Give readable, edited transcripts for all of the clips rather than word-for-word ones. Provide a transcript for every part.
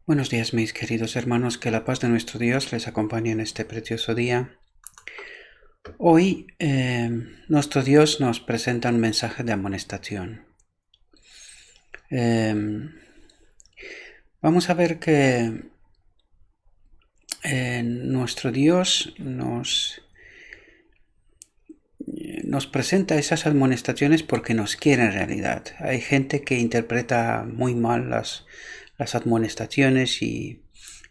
Buenos días, mis queridos hermanos, que la paz de nuestro Dios les acompañe en este precioso día. Hoy nuestro Dios nos presenta un mensaje de amonestación. Vamos a ver que nuestro Dios nos presenta esas amonestaciones porque nos quiere en realidad. Hay gente que interpreta muy mal las amonestaciones y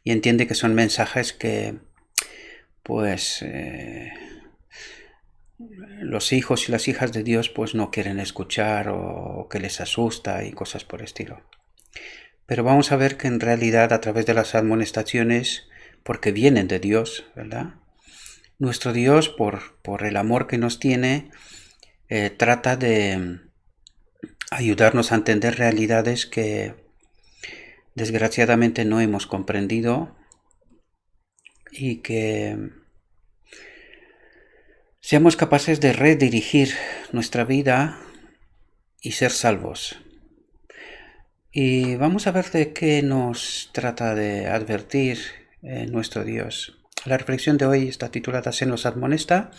entiende que son mensajes que pues los hijos y las hijas de Dios pues no quieren escuchar o que les asusta y cosas por el estilo. Pero vamos a ver que en realidad a través de las amonestaciones, porque vienen de Dios, ¿verdad? Nuestro Dios, por el amor que nos tiene, trata de ayudarnos a entender realidades que desgraciadamente no hemos comprendido y que seamos capaces de redirigir nuestra vida y ser salvos. Y vamos a ver de qué nos trata de advertir nuestro Dios. La reflexión de hoy está titulada "Se nos admonesta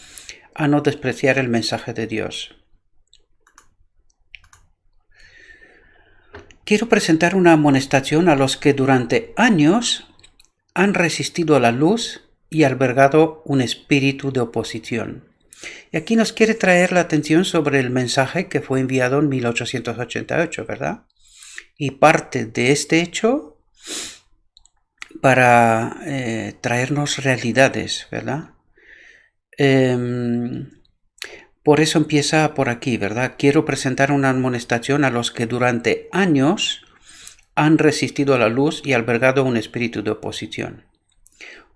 a no despreciar el mensaje de Dios". Quiero presentar una amonestación a los que durante años han resistido a la luz y albergado un espíritu de oposición. Y aquí nos quiere traer la atención sobre el mensaje que fue enviado en 1888, ¿verdad? Y parte de este hecho para traernos realidades, ¿verdad? Por eso empieza por aquí, ¿verdad? Quiero presentar una amonestación a los que durante años han resistido a la luz y albergado un espíritu de oposición.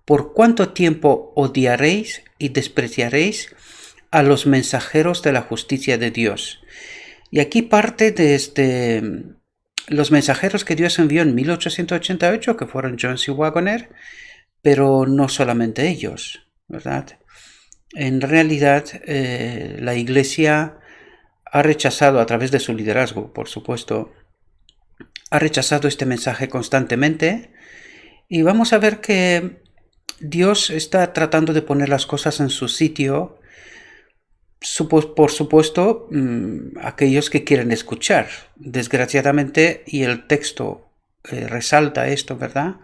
¿Por cuánto tiempo odiaréis y despreciaréis a los mensajeros de la justicia de Dios? Y aquí parte de los mensajeros que Dios envió en 1888, que fueron John C. Waggoner, pero no solamente ellos, ¿verdad? En realidad, la Iglesia ha rechazado, a través de su liderazgo, por supuesto, ha rechazado este mensaje constantemente, y vamos a ver que Dios está tratando de poner las cosas en su sitio, por supuesto, aquellos que quieren escuchar. Desgraciadamente, y el texto resalta esto, ¿verdad?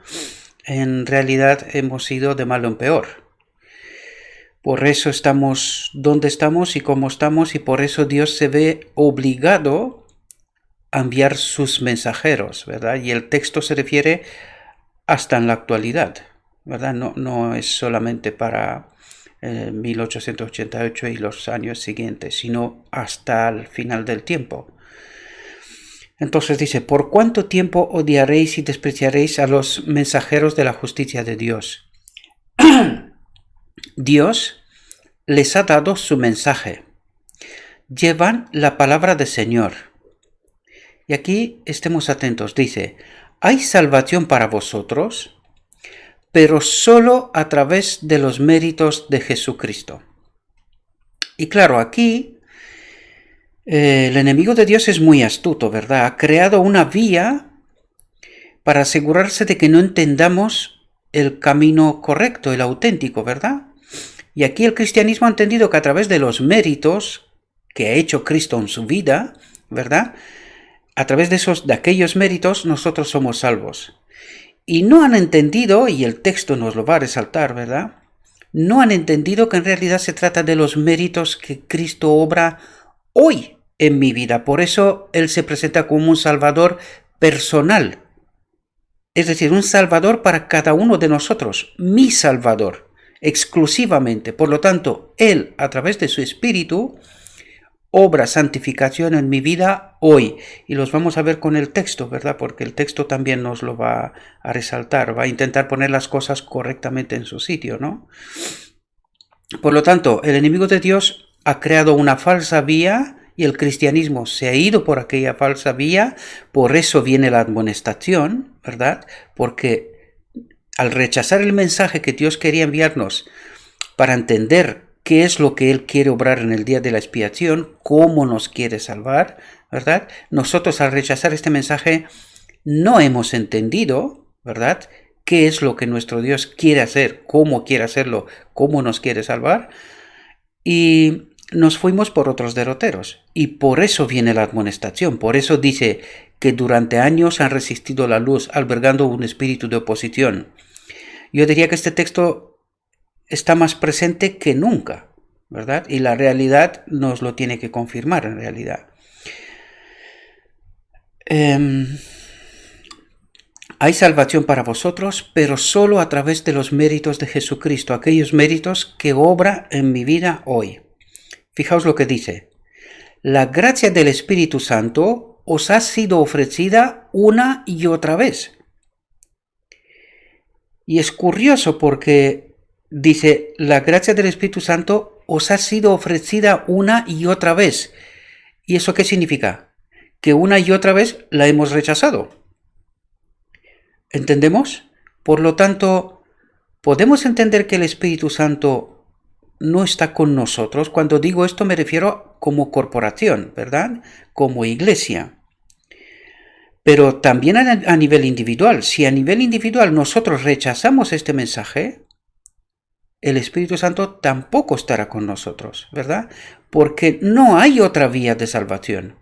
En realidad hemos ido de malo en peor. Por eso estamos donde estamos y cómo estamos, y por eso Dios se ve obligado a enviar sus mensajeros, ¿verdad? Y el texto se refiere hasta en la actualidad, ¿verdad? No es solamente para 1888 y los años siguientes, sino hasta el final del tiempo. Entonces dice, ¿por cuánto tiempo odiaréis y despreciaréis a los mensajeros de la justicia de Dios? Dios les ha dado su mensaje. Llevan la palabra del Señor. Y aquí estemos atentos. Dice, hay salvación para vosotros, pero solo a través de los méritos de Jesucristo. Y claro, aquí el enemigo de Dios es muy astuto, ¿verdad? Ha creado una vía para asegurarse de que no entendamos el camino correcto, el auténtico, ¿verdad? Y aquí el cristianismo ha entendido que a través de los méritos que ha hecho Cristo en su vida, ¿verdad? A través de aquellos méritos nosotros somos salvos. Y no han entendido, y el texto nos lo va a resaltar, ¿verdad? No han entendido que en realidad se trata de los méritos que Cristo obra hoy en mi vida. Por eso Él se presenta como un Salvador personal. Es decir, un Salvador para cada uno de nosotros. Mi Salvador, exclusivamente. Por lo tanto, Él, a través de su Espíritu, obra santificación en mi vida hoy. Y los vamos a ver con el texto, ¿verdad? Porque el texto también nos lo va a resaltar, va a intentar poner las cosas correctamente en su sitio, ¿no? Por lo tanto, el enemigo de Dios ha creado una falsa vía y el cristianismo se ha ido por aquella falsa vía. Por eso viene la amonestación, ¿verdad? Porque al rechazar el mensaje que Dios quería enviarnos para entender qué es lo que Él quiere obrar en el día de la expiación, cómo nos quiere salvar, ¿verdad? Nosotros al rechazar este mensaje no hemos entendido, ¿verdad? ¿Qué es lo que nuestro Dios quiere hacer? ¿Cómo quiere hacerlo? ¿Cómo nos quiere salvar? Y nos fuimos por otros derroteros. Y por eso viene la amonestación. Por eso dice que durante años han resistido la luz, albergando un espíritu de oposición. Yo diría que este texto está más presente que nunca, ¿verdad? Y la realidad nos lo tiene que confirmar en realidad. Hay salvación para vosotros, pero solo a través de los méritos de Jesucristo, aquellos méritos que obra en mi vida hoy. Fijaos lo que dice. La gracia del Espíritu Santo os ha sido ofrecida una y otra vez. Y es curioso porque dice, la gracia del Espíritu Santo os ha sido ofrecida una y otra vez. ¿Y eso qué significa? Que una y otra vez la hemos rechazado. ¿Entendemos? Por lo tanto, podemos entender que el Espíritu Santo no está con nosotros. Cuando digo esto me refiero como corporación, ¿verdad? Como iglesia. Pero también a nivel individual. Si a nivel individual nosotros rechazamos este mensaje, el Espíritu Santo tampoco estará con nosotros, ¿verdad? Porque no hay otra vía de salvación.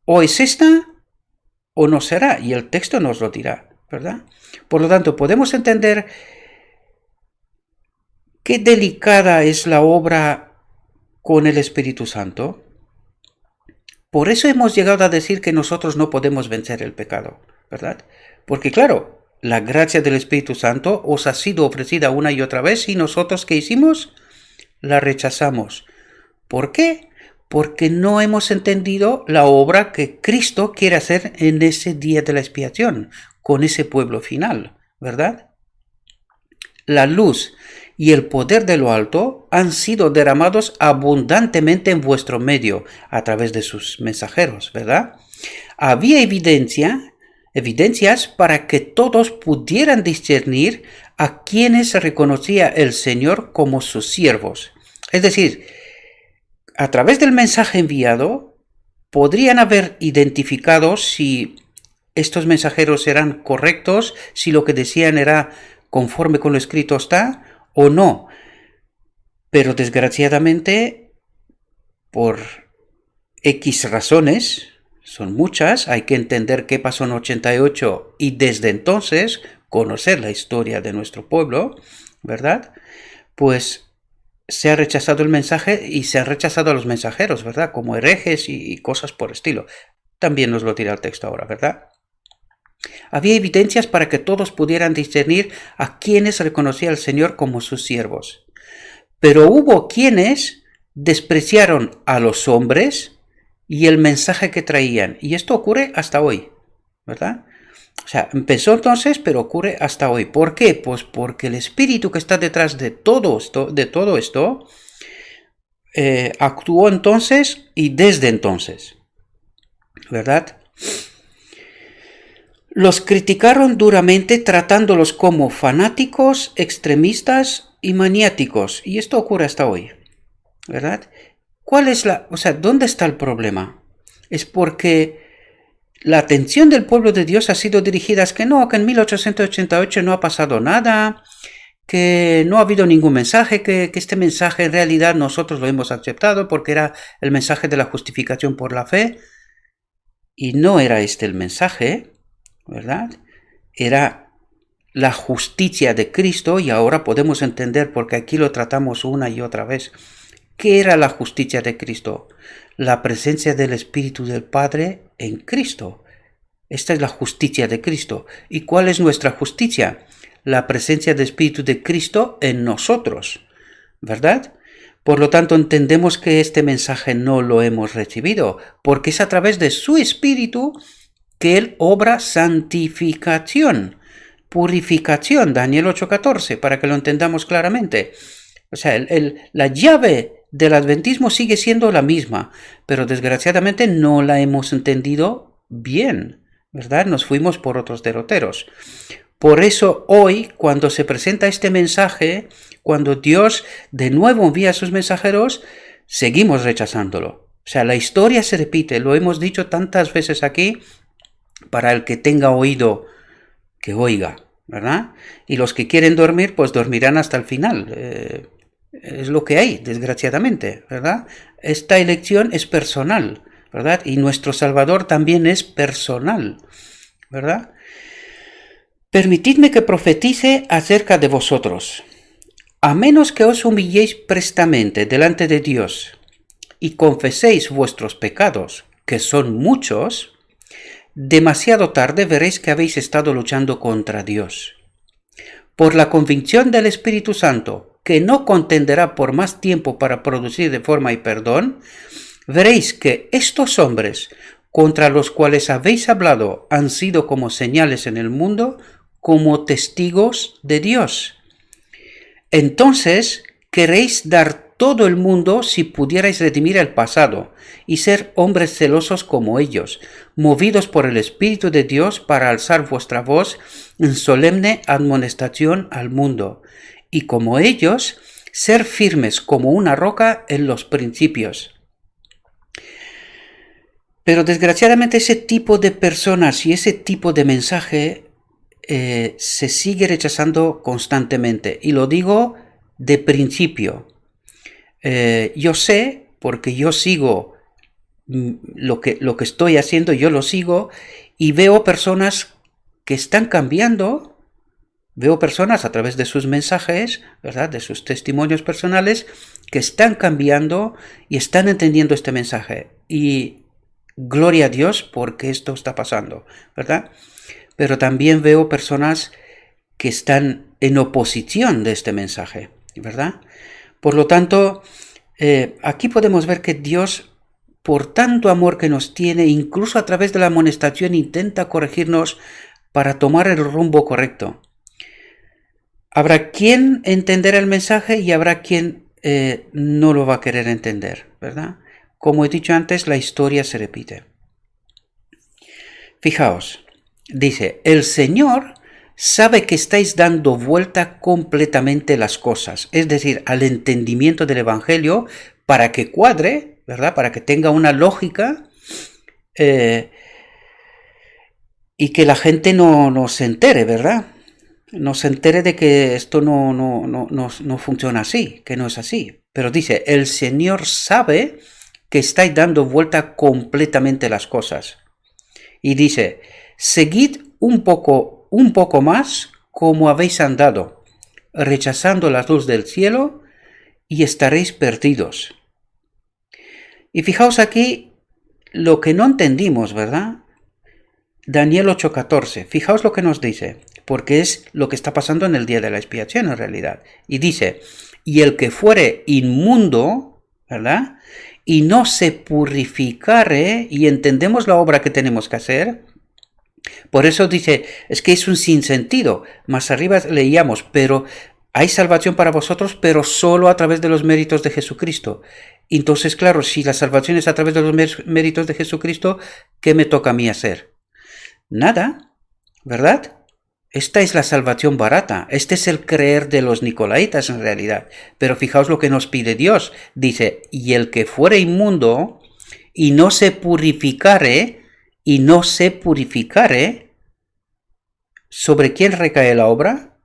O es esta o no será, y el texto nos lo dirá, ¿verdad? Por lo tanto, podemos entender qué delicada es la obra con el Espíritu Santo. Por eso hemos llegado a decir que nosotros no podemos vencer el pecado, ¿verdad? Porque claro, la gracia del Espíritu Santo os ha sido ofrecida una y otra vez y nosotros, ¿qué hicimos? La rechazamos. ¿Por qué? Porque no hemos entendido la obra que Cristo quiere hacer en ese día de la expiación, con ese pueblo final, ¿verdad? La luz y el poder de lo alto han sido derramados abundantemente en vuestro medio a través de sus mensajeros, ¿verdad? Había evidencias para que todos pudieran discernir a quienes reconocía el Señor como sus siervos. Es decir, a través del mensaje enviado, podrían haber identificado si estos mensajeros eran correctos, si lo que decían era conforme con lo escrito está o no. Pero desgraciadamente, por X razones, son muchas, hay que entender qué pasó en 88 y desde entonces conocer la historia de nuestro pueblo, ¿verdad? Pues se ha rechazado el mensaje y se han rechazado a los mensajeros, ¿verdad? Como herejes y cosas por estilo. También nos lo dirá el texto ahora, ¿verdad? Había evidencias para que todos pudieran discernir a quienes reconocía al Señor como sus siervos. Pero hubo quienes despreciaron a los hombres y el mensaje que traían. Y esto ocurre hasta hoy, ¿verdad? O sea, empezó entonces, pero ocurre hasta hoy. ¿Por qué? Pues porque el espíritu que está detrás de todo esto, actuó entonces y desde entonces, ¿verdad? Los criticaron duramente tratándolos como fanáticos, extremistas y maniáticos. Y esto ocurre hasta hoy, ¿verdad? ¿Dónde está el problema? Es porque la atención del pueblo de Dios ha sido dirigida a que en 1888 no ha pasado nada, que no ha habido ningún mensaje, que este mensaje en realidad nosotros lo hemos aceptado porque era el mensaje de la justificación por la fe. Y no era este el mensaje, ¿verdad? Era la justicia de Cristo y ahora podemos entender porque aquí lo tratamos una y otra vez. ¿Qué era la justicia de Cristo? La presencia del Espíritu del Padre en Cristo. Esta es la justicia de Cristo. ¿Y cuál es nuestra justicia? La presencia del Espíritu de Cristo en nosotros, ¿verdad? Por lo tanto, entendemos que este mensaje no lo hemos recibido, porque es a través de su Espíritu que Él obra santificación, purificación, Daniel 8:14, para que lo entendamos claramente. O sea, la llave del adventismo sigue siendo la misma, pero desgraciadamente no la hemos entendido bien, ¿verdad? Nos fuimos por otros derroteros. Por eso hoy, cuando se presenta este mensaje, cuando Dios de nuevo envía a sus mensajeros, seguimos rechazándolo. O sea, la historia se repite, lo hemos dicho tantas veces aquí, para el que tenga oído, que oiga, ¿verdad? Y los que quieren dormir, pues dormirán hasta el final. Es lo que hay, desgraciadamente, ¿verdad? Esta elección es personal, ¿verdad? Y nuestro Salvador también es personal, ¿verdad? Permitidme que profetice acerca de vosotros. A menos que os humilléis prestamente delante de Dios y confeséis vuestros pecados, que son muchos, demasiado tarde veréis que habéis estado luchando contra Dios. Por la convicción del Espíritu Santo, que no contenderá por más tiempo para producir reforma y perdón, veréis que estos hombres contra los cuales habéis hablado han sido como señales en el mundo, como testigos de Dios. Entonces queréis dar todo el mundo si pudierais redimir el pasado y ser hombres celosos como ellos, movidos por el Espíritu de Dios para alzar vuestra voz en solemne admonestación al mundo, y como ellos, ser firmes como una roca en los principios. Pero desgraciadamente ese tipo de personas y ese tipo de mensaje se sigue rechazando constantemente. Y lo digo de principio. Yo sé, porque yo sigo lo que estoy haciendo, yo lo sigo y veo personas que están cambiando. Veo personas a través de sus mensajes, ¿verdad? De sus testimonios personales, que están cambiando y están entendiendo este mensaje. Y gloria a Dios porque esto está pasando, ¿verdad? Pero también veo personas que están en oposición de este mensaje, ¿verdad? Por lo tanto, aquí podemos ver que Dios, por tanto amor que nos tiene, incluso a través de la amonestación, intenta corregirnos para tomar el rumbo correcto. Habrá quien entenderá el mensaje y habrá quien no lo va a querer entender, ¿verdad? Como he dicho antes, la historia se repite. Fijaos, dice, el Señor sabe que estáis dando vuelta completamente las cosas, es decir, al entendimiento del Evangelio, para que cuadre, ¿verdad? Para que tenga una lógica y que la gente no se entere, ¿verdad? No se entere de que esto no funciona así, que no es así. Pero dice, el Señor sabe que estáis dando vuelta completamente las cosas. Y dice, seguid un poco más como habéis andado, rechazando la luz del cielo, y estaréis perdidos. Y fijaos aquí lo que no entendimos, ¿verdad? Daniel 8:14, fijaos lo que nos dice, porque es lo que está pasando en el día de la expiación en realidad. Y dice, y el que fuere inmundo, ¿verdad? Y no se purificare, y entendemos la obra que tenemos que hacer. Por eso dice, es que es un sinsentido. Más arriba leíamos, pero hay salvación para vosotros, pero solo a través de los méritos de Jesucristo. Entonces, claro, si la salvación es a través de los méritos de Jesucristo, ¿qué me toca a mí hacer? Nada, ¿verdad? Esta es la salvación barata. Este es el creer de los nicolaitas en realidad. Pero fijaos lo que nos pide Dios. Dice, y el que fuere inmundo y no se purificare, ¿sobre quién recae la obra?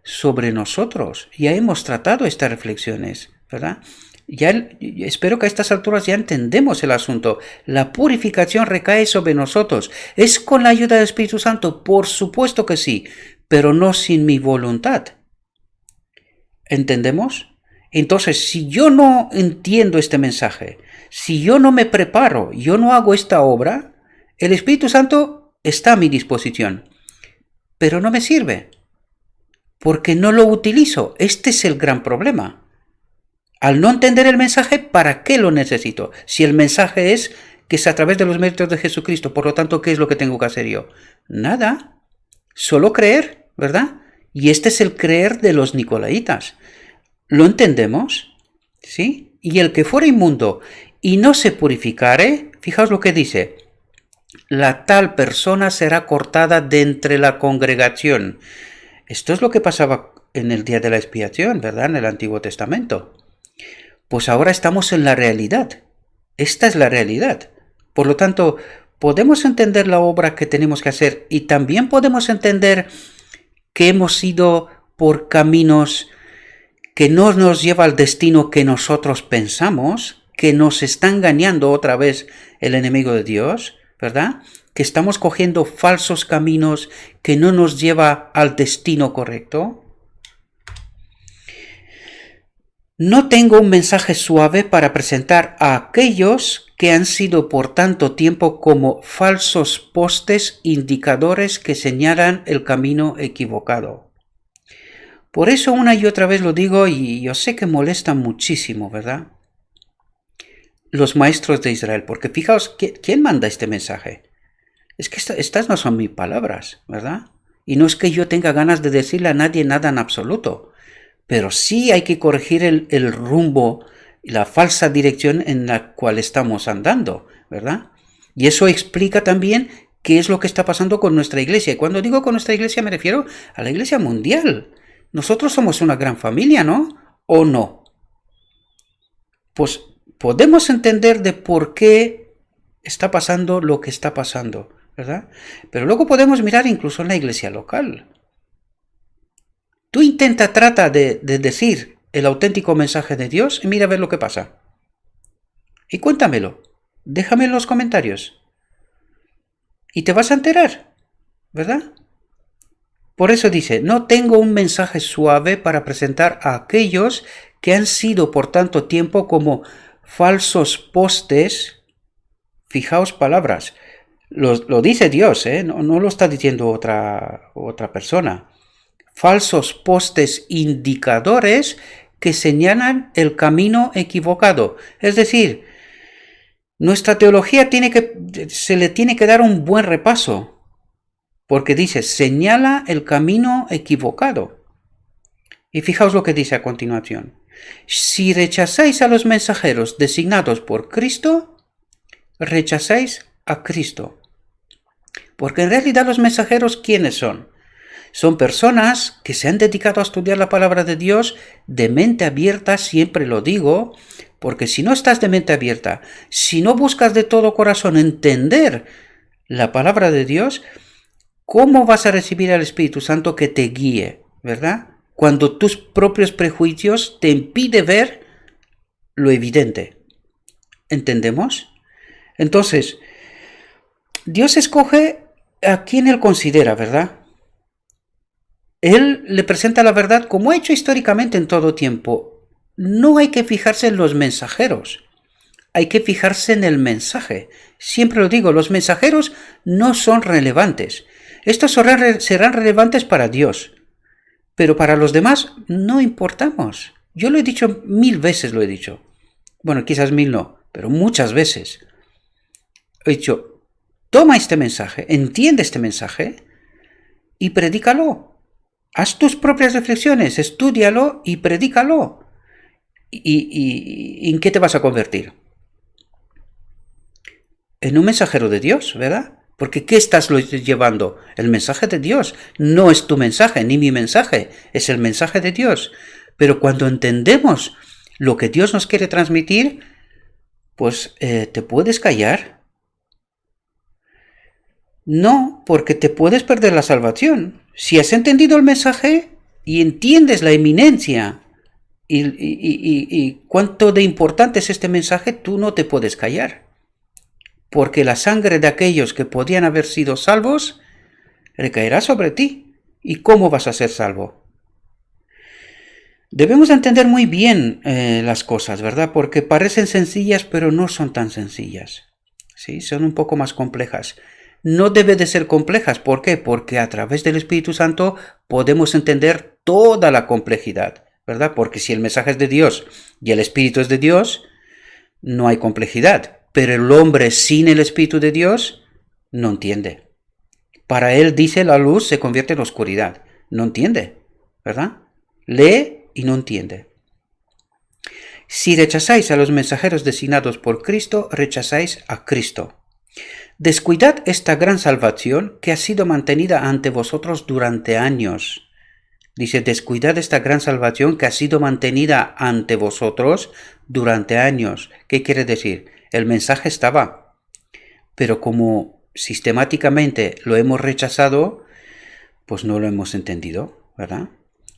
Sobre nosotros. Ya hemos tratado estas reflexiones, ¿verdad? Espero que a estas alturas ya entendemos el asunto. La purificación recae sobre nosotros. ¿Es con la ayuda del Espíritu Santo? Por supuesto que sí, pero no sin mi voluntad. ¿Entendemos? Entonces, si yo no entiendo este mensaje, si yo no me preparo, yo no hago esta obra, el Espíritu Santo está a mi disposición, pero no me sirve, porque no lo utilizo. Este es el gran problema. Al no entender el mensaje, ¿para qué lo necesito? Si el mensaje es que es a través de los méritos de Jesucristo, por lo tanto, ¿qué es lo que tengo que hacer yo? Nada, solo creer, ¿verdad? Y este es el creer de los nicolaitas. ¿Lo entendemos? ¿Sí? Y el que fuera inmundo y no se purificare, fijaos lo que dice, la tal persona será cortada de entre la congregación. Esto es lo que pasaba en el día de la expiación, ¿verdad? En el Antiguo Testamento. Pues ahora estamos en la realidad. Esta es la realidad. Por lo tanto, podemos entender la obra que tenemos que hacer y también podemos entender que hemos ido por caminos que no nos lleva al destino que nosotros pensamos, que nos está engañando otra vez el enemigo de Dios, ¿verdad? Que estamos cogiendo falsos caminos que no nos lleva al destino correcto. No tengo un mensaje suave para presentar a aquellos que han sido por tanto tiempo como falsos postes indicadores que señalan el camino equivocado. Por eso una y otra vez lo digo y yo sé que molesta muchísimo, ¿verdad? Los maestros de Israel, porque fijaos, ¿quién manda este mensaje? Es que estas no son mis palabras, ¿verdad? Y no es que yo tenga ganas de decirle a nadie nada en absoluto, pero sí hay que corregir el rumbo y la falsa dirección en la cual estamos andando, ¿verdad? Y eso explica también qué es lo que está pasando con nuestra iglesia. Y cuando digo con nuestra iglesia me refiero a la iglesia mundial. Nosotros somos una gran familia, ¿no? ¿O no? Pues podemos entender de por qué está pasando lo que está pasando, ¿verdad? Pero luego podemos mirar incluso en la iglesia local. Tú trata de decir el auténtico mensaje de Dios y mira a ver lo que pasa. Y cuéntamelo. Déjame en los comentarios. Y te vas a enterar, ¿verdad? Por eso dice, no tengo un mensaje suave para presentar a aquellos que han sido por tanto tiempo como falsos postes. Fijaos palabras. Lo dice Dios, no lo está diciendo otra persona. Falsos postes indicadores que señalan el camino equivocado. Es decir, nuestra teología se le tiene que dar un buen repaso, porque dice, señala el camino equivocado. Y fijaos lo que dice a continuación. Si rechazáis a los mensajeros designados por Cristo, rechazáis a Cristo. Porque en realidad los mensajeros, ¿quiénes son? Son personas que se han dedicado a estudiar la palabra de Dios de mente abierta, siempre lo digo, porque si no estás de mente abierta, si no buscas de todo corazón entender la palabra de Dios, ¿cómo vas a recibir al Espíritu Santo que te guíe, verdad? Cuando tus propios prejuicios te impiden ver lo evidente. ¿Entendemos? Entonces, Dios escoge a quien Él considera, ¿verdad? Él le presenta la verdad como ha hecho históricamente en todo tiempo. No hay que fijarse en los mensajeros, hay que fijarse en el mensaje. Siempre lo digo, los mensajeros no son relevantes. Estos serán relevantes para Dios, pero para los demás no importamos. Yo lo he dicho 1000 veces, lo he dicho. Bueno, quizás 1000 no, pero muchas veces. He dicho, toma este mensaje, entiende este mensaje y predícalo. Haz tus propias reflexiones, estúdialo y predícalo. ¿Y en qué te vas a convertir? En un mensajero de Dios, ¿verdad? Porque ¿qué estás llevando? El mensaje de Dios. No es tu mensaje, ni mi mensaje, es el mensaje de Dios. Pero cuando entendemos lo que Dios nos quiere transmitir, pues te puedes callar. No, porque te puedes perder la salvación. Si has entendido el mensaje y entiendes la eminencia y cuánto de importante es este mensaje, tú no te puedes callar. Porque la sangre de aquellos que podían haber sido salvos recaerá sobre ti. ¿Y cómo vas a ser salvo? Debemos entender muy bien las cosas, ¿verdad? Porque parecen sencillas, pero no son tan sencillas. ¿Sí? Son un poco más complejas. No debe de ser complejas. ¿Por qué? Porque a través del Espíritu Santo podemos entender toda la complejidad, ¿verdad? Porque si el mensaje es de Dios y el Espíritu es de Dios, no hay complejidad. Pero el hombre sin el Espíritu de Dios no entiende. Para él, dice, la luz se convierte en oscuridad. No entiende, ¿verdad? Lee y no entiende. Si rechazáis a los mensajeros designados por Cristo, rechazáis a Cristo. Descuidad esta gran salvación que ha sido mantenida ante vosotros durante años. Dice, descuidad esta gran salvación que ha sido mantenida ante vosotros durante años. ¿Qué quiere decir? El mensaje estaba, pero como sistemáticamente lo hemos rechazado, pues no lo hemos entendido, ¿verdad?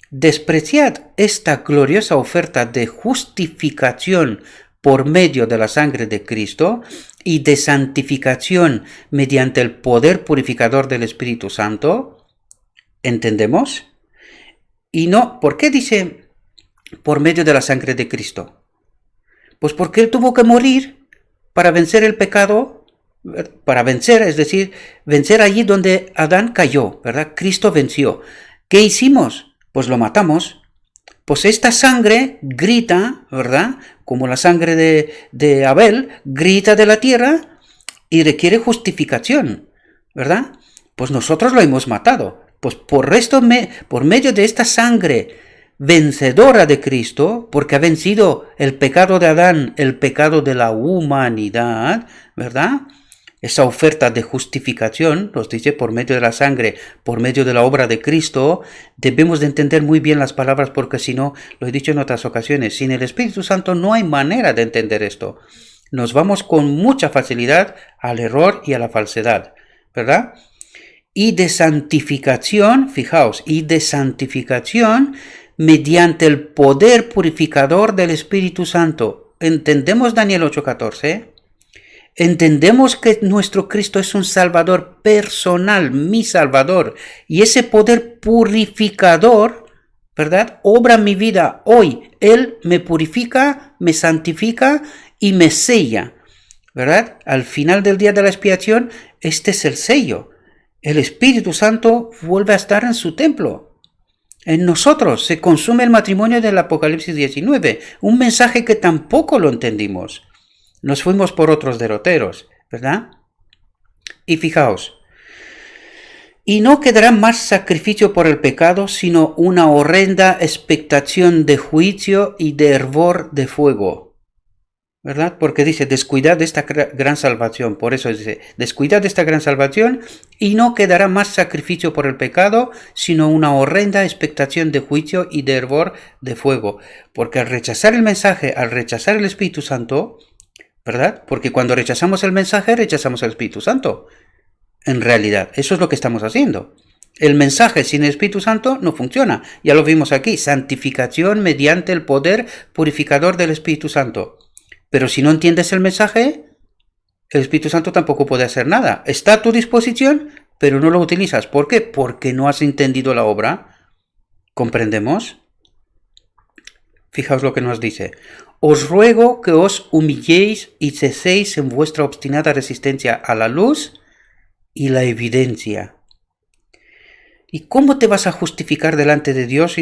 Despreciad esta gloriosa oferta de justificación por medio de la sangre de Cristo y de santificación mediante el poder purificador del Espíritu Santo. ¿Entendemos? Y no, ¿por qué dice por medio de la sangre de Cristo? Pues porque Él tuvo que morir para vencer el pecado, para vencer, es decir, vencer allí donde Adán cayó, ¿verdad? Cristo venció. ¿Qué hicimos? Pues lo matamos. Pues esta sangre grita, ¿verdad? Como la sangre de Abel, grita de la tierra y requiere justificación, ¿verdad? Pues nosotros lo hemos matado. Pues por medio de esta sangre vencedora de Cristo, porque ha vencido el pecado de Adán, el pecado de la humanidad, ¿verdad? Esa oferta de justificación, nos dice, por medio de la sangre, por medio de la obra de Cristo. Debemos de entender muy bien las palabras, porque si no, lo he dicho en otras ocasiones, sin el Espíritu Santo no hay manera de entender esto. Nos vamos con mucha facilidad al error y a la falsedad, ¿verdad? Y de santificación, fijaos, y de santificación mediante el poder purificador del Espíritu Santo. ¿Entendemos Daniel 8:14? Entendemos que nuestro Cristo es un Salvador personal, mi Salvador, y ese poder purificador, ¿verdad?, obra en mi vida hoy. Él me purifica, me santifica y me sella, ¿verdad? Al final del día de la expiación, este es el sello. El Espíritu Santo vuelve a estar en su templo. En nosotros se consume el matrimonio del Apocalipsis 19, un mensaje que tampoco lo entendimos. Nos fuimos por otros derroteros, ¿verdad? Y fijaos, y no quedará más sacrificio por el pecado, sino una horrenda expectación de juicio y de hervor de fuego, ¿verdad? Porque dice, descuidad de esta gran salvación. Por eso dice, descuidad de esta gran salvación y no quedará más sacrificio por el pecado, sino una horrenda expectación de juicio y de hervor de fuego. Porque al rechazar el mensaje, al rechazar el Espíritu Santo, ¿verdad? Porque cuando rechazamos el mensaje, rechazamos el Espíritu Santo. En realidad, eso es lo que estamos haciendo. El mensaje sin el Espíritu Santo no funciona. Ya lo vimos aquí, santificación mediante el poder purificador del Espíritu Santo. Pero si no entiendes el mensaje, el Espíritu Santo tampoco puede hacer nada. Está a tu disposición, pero no lo utilizas. ¿Por qué? Porque no has entendido la obra. ¿Comprendemos? Fijaos lo que nos dice. Os ruego que os humilléis y ceséis en vuestra obstinada resistencia a la luz y la evidencia. ¿Y cómo te vas a justificar delante de Dios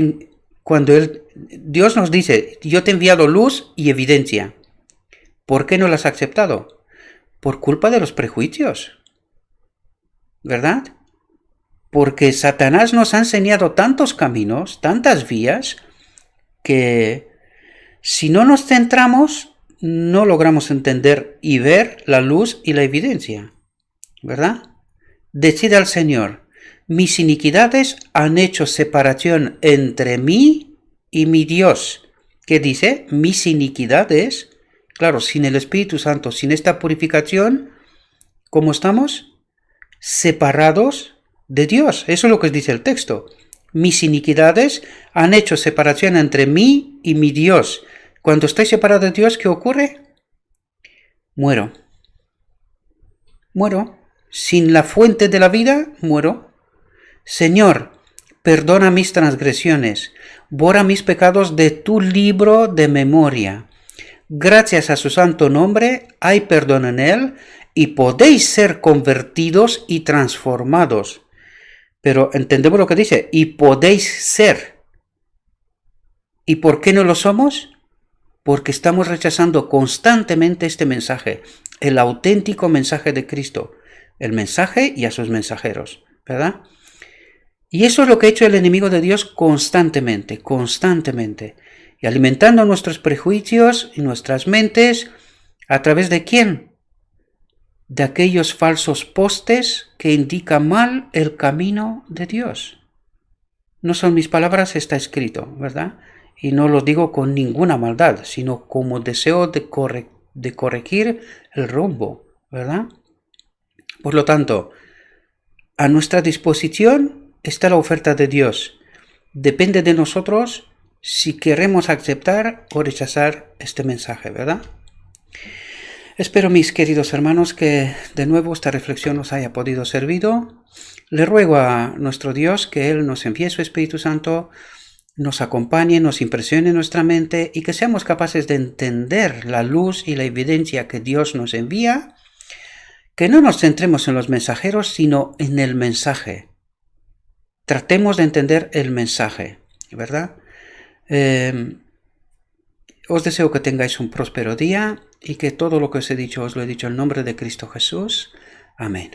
cuando Dios nos dice, yo te he enviado luz y evidencia? ¿Por qué no las has aceptado? Por culpa de los prejuicios, ¿verdad? Porque Satanás nos ha enseñado tantos caminos, tantas vías, que si no nos centramos, no logramos entender y ver la luz y la evidencia, ¿verdad? Decida al Señor, mis iniquidades han hecho separación entre mí y mi Dios. ¿Qué dice? Mis iniquidades. Claro, sin el Espíritu Santo, sin esta purificación, ¿cómo estamos? Separados de Dios. Eso es lo que dice el texto. Mis iniquidades han hecho separación entre mí y mi Dios. Cuando estoy separado de Dios, ¿qué ocurre? Muero. Muero. Sin la fuente de la vida, muero. Señor, perdona mis transgresiones. Borra mis pecados de tu libro de memoria. Gracias a su santo nombre hay perdón en él y podéis ser convertidos y transformados. Pero entendemos lo que dice, y podéis ser. ¿Y por qué no lo somos? Porque estamos rechazando constantemente este mensaje, el auténtico mensaje de Cristo, el mensaje y a sus mensajeros, ¿verdad? Y eso es lo que ha hecho el enemigo de Dios constantemente, constantemente. Y alimentando nuestros prejuicios y nuestras mentes, ¿a través de quién? De aquellos falsos postes que indican mal el camino de Dios. No son mis palabras, está escrito, ¿verdad? Y no lo digo con ninguna maldad, sino como deseo de corregir el rumbo, ¿verdad? Por lo tanto, a nuestra disposición está la oferta de Dios. Depende de nosotros si queremos aceptar o rechazar este mensaje, ¿verdad? Espero, mis queridos hermanos, que de nuevo esta reflexión os haya podido servido. Le ruego a nuestro Dios que Él nos envíe su Espíritu Santo, nos acompañe, nos impresione nuestra mente y que seamos capaces de entender la luz y la evidencia que Dios nos envía, que no nos centremos en los mensajeros, sino en el mensaje. Tratemos de entender el mensaje, ¿verdad? Os deseo que tengáis un próspero día y que todo lo que os he dicho os lo he dicho en nombre de Cristo Jesús. Amén.